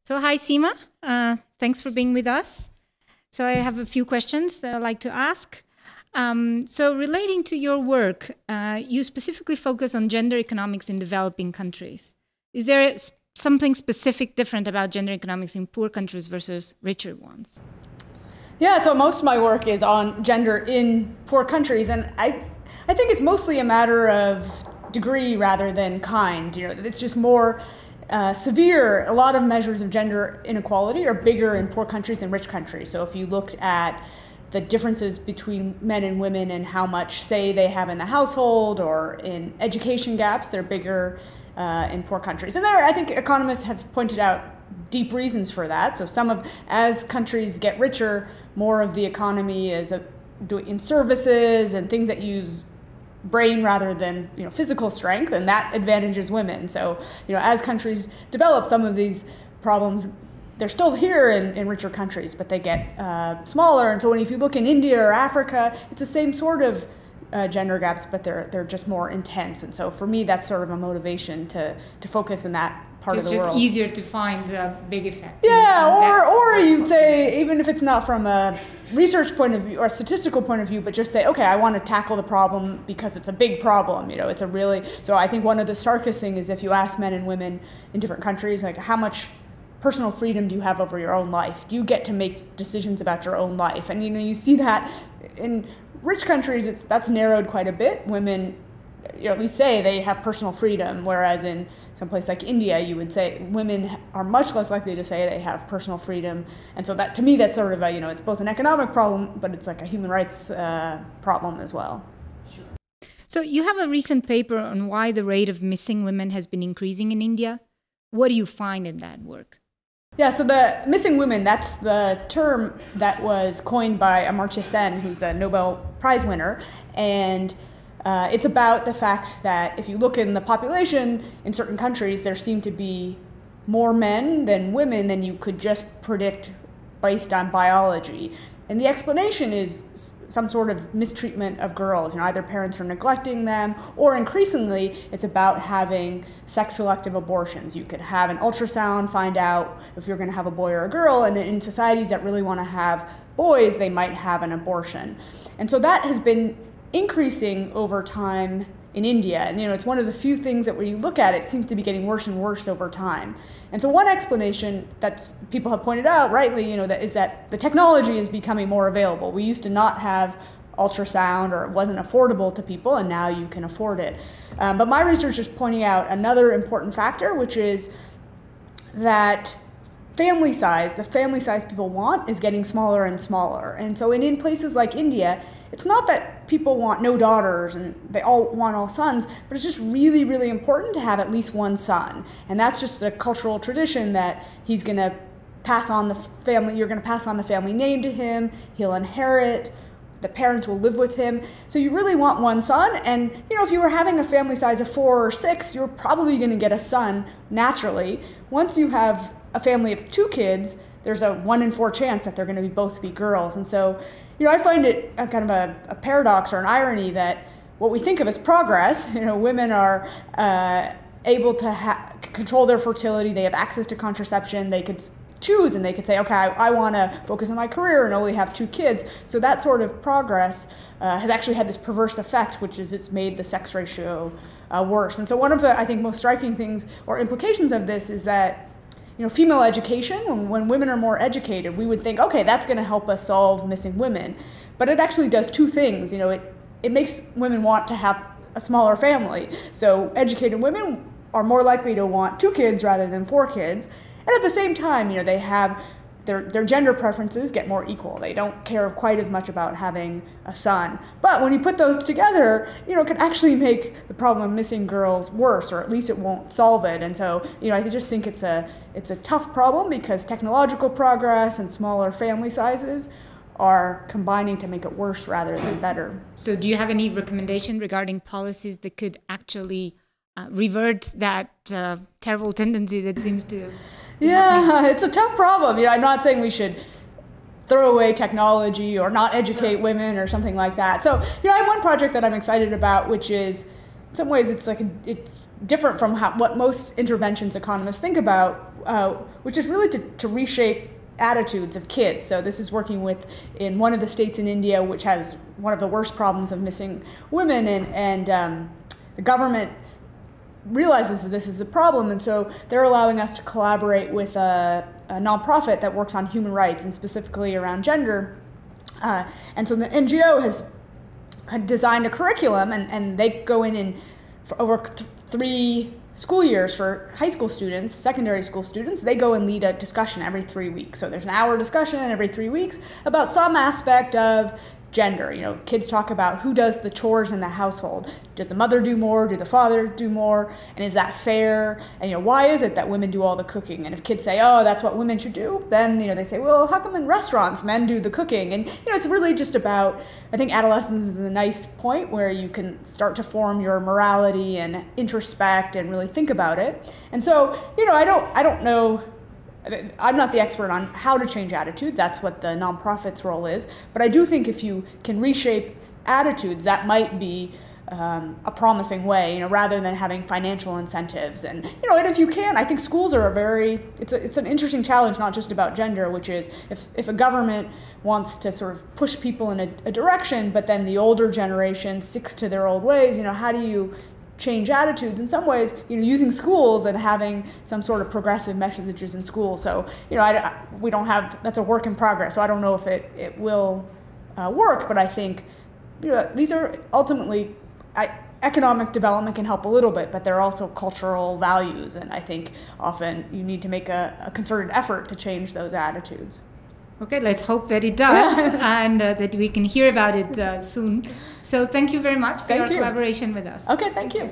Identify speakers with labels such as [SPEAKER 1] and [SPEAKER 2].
[SPEAKER 1] So hi, Seema. Thanks for being with us. So I have a few questions that I'd like to ask. So relating to your work, you specifically focus on gender economics in developing countries. Is there something specific different about gender economics in poor countries versus richer ones?
[SPEAKER 2] Yeah, so most of my work is on gender in poor countries, and I think it's mostly a matter of degree rather than kind. You know, it's just more severe. A lot of measures of gender inequality are bigger in poor countries than rich countries. So if you looked at the differences between men and women and how much say they have in the household or in education gaps, they're bigger in poor countries. And I think economists have pointed out deep reasons for that. So as countries get richer, more of the economy is in services and things that use brain rather than physical strength, and that advantages women. So as countries develop, some of these problems, they're still here in richer countries, but they get smaller. And so if you look in India or Africa, it's the same sort of gender gaps, but they're just more intense. And so for me, that's sort of a motivation to focus in that part of the world.
[SPEAKER 1] It's just easier to find the big effect.
[SPEAKER 2] Yeah, or you'd say, even if it's not from a research point of view or a statistical point of view, but just say, okay, I want to tackle the problem because it's a big problem. So I think one of the starkest things is if you ask men and women in different countries, like, how much personal freedom do you have over your own life? Do you get to make decisions about your own life? And you see that in rich countries, that's narrowed quite a bit. Women, at least say they have personal freedom, whereas in some place like India, you would say women are much less likely to say they have personal freedom. And so that, to me, that's sort of it's both an economic problem, but it's like a human rights problem as well.
[SPEAKER 1] Sure. So you have a recent paper on why the rate of missing women has been increasing in India. What do you find in that work?
[SPEAKER 2] Yeah, so the missing women, that's the term that was coined by Amartya Sen, who's a Nobel Prize winner. And it's about the fact that if you look in the population in certain countries, there seem to be more men than women than you could just predict based on biology. And the explanation is some sort of mistreatment of girls. Either parents are neglecting them, or increasingly it's about having sex-selective abortions. You could have an ultrasound, find out if you're going to have a boy or a girl, and then in societies that really want to have boys, they might have an abortion. And so that has been increasing over time in India. And it's one of the few things that when you look at it, it seems to be getting worse and worse over time. And so one explanation that people have pointed out rightly, is that the technology is becoming more available. We used to not have ultrasound, or it wasn't affordable to people, and now you can afford it. But my research is pointing out another important factor, which is that family size, the family size people want, is getting smaller and smaller. And so in places like India, it's not that people want no daughters and they all want all sons, but it's just really, really important to have at least one son. And that's just a cultural tradition that he's going to pass on the family, you're going to pass on the family name to him, he'll inherit, the parents will live with him. So you really want one son. And if you were having a family size of 4 or 6, you're probably going to get a son naturally. Once you have a family of 2 kids, there's a 1 in 4 chance that they're going to both be girls. And so I find it a kind of a paradox or an irony that what we think of as progress, women are able to control their fertility, they have access to contraception, they could choose and they could say, okay, I want to focus on my career and only have 2 kids. So that sort of progress has actually had this perverse effect, which is it's made the sex ratio worse. And so one of the, I think, most striking things or implications of this is that female education, when women are more educated, we would think, okay, that's going to help us solve missing women. But it actually does 2 things. It makes women want to have a smaller family. So educated women are more likely to want 2 kids rather than 4 kids. And at the same time, they have their gender preferences get more equal. They don't care quite as much about having a son. But when you put those together, it can actually make the problem of missing girls worse, or at least it won't solve it. And so, I just think it's a tough problem because technological progress and smaller family sizes are combining to make it worse rather than better.
[SPEAKER 1] So do you have any recommendation regarding policies that could actually revert that terrible tendency that seems to...
[SPEAKER 2] Yeah, it's a tough problem. I'm not saying we should throw away technology or not educate women or something like that. So, I have one project that I'm excited about, which is some ways it's like it's different from what most interventions economists think about, which is really to reshape attitudes of kids. So this is working in one of the states in India, which has one of the worst problems of missing women, and the government realizes that this is a problem, and so they're allowing us to collaborate with a nonprofit that works on human rights and specifically around gender. And so the NGO has kind of designed a curriculum, and they go in and for over 3 school years for high school students, secondary school students, they go and lead a discussion every 3 weeks. So there's an hour discussion every 3 weeks about some aspect of gender. You know, kids talk about who does the chores in the household. Does the mother do more? Do the father do more? And is that fair? And, you know, why is it that women do all the cooking? And if kids say, oh, that's what women should do, then, you know, they say, well, how come in restaurants men do the cooking? And, you know, it's really just about, I think adolescence is a nice point where you can start to form your morality and introspect and really think about it. And so, you know, I don't know, I'm not the expert on how to change attitudes. That's what the nonprofit's role is. But I do think if you can reshape attitudes, that might be a promising way, you know, rather than having financial incentives. And, you know, and if you can, I think schools are it's an interesting challenge, not just about gender, which is if a government wants to sort of push people in a direction, but then the older generation sticks to their old ways, you know, how do you change attitudes? In some ways, you know, using schools and having some sort of progressive messages in school. So, you know, we don't have, that's a work in progress. So I don't know if it will work, but I think, you know, these are ultimately, economic development can help a little bit, but they're also cultural values. And I think often you need to make a concerted effort to change those attitudes.
[SPEAKER 1] Okay, let's hope that it does and that we can hear about it soon. So thank you very much for your collaboration with us.
[SPEAKER 2] Okay, thank you.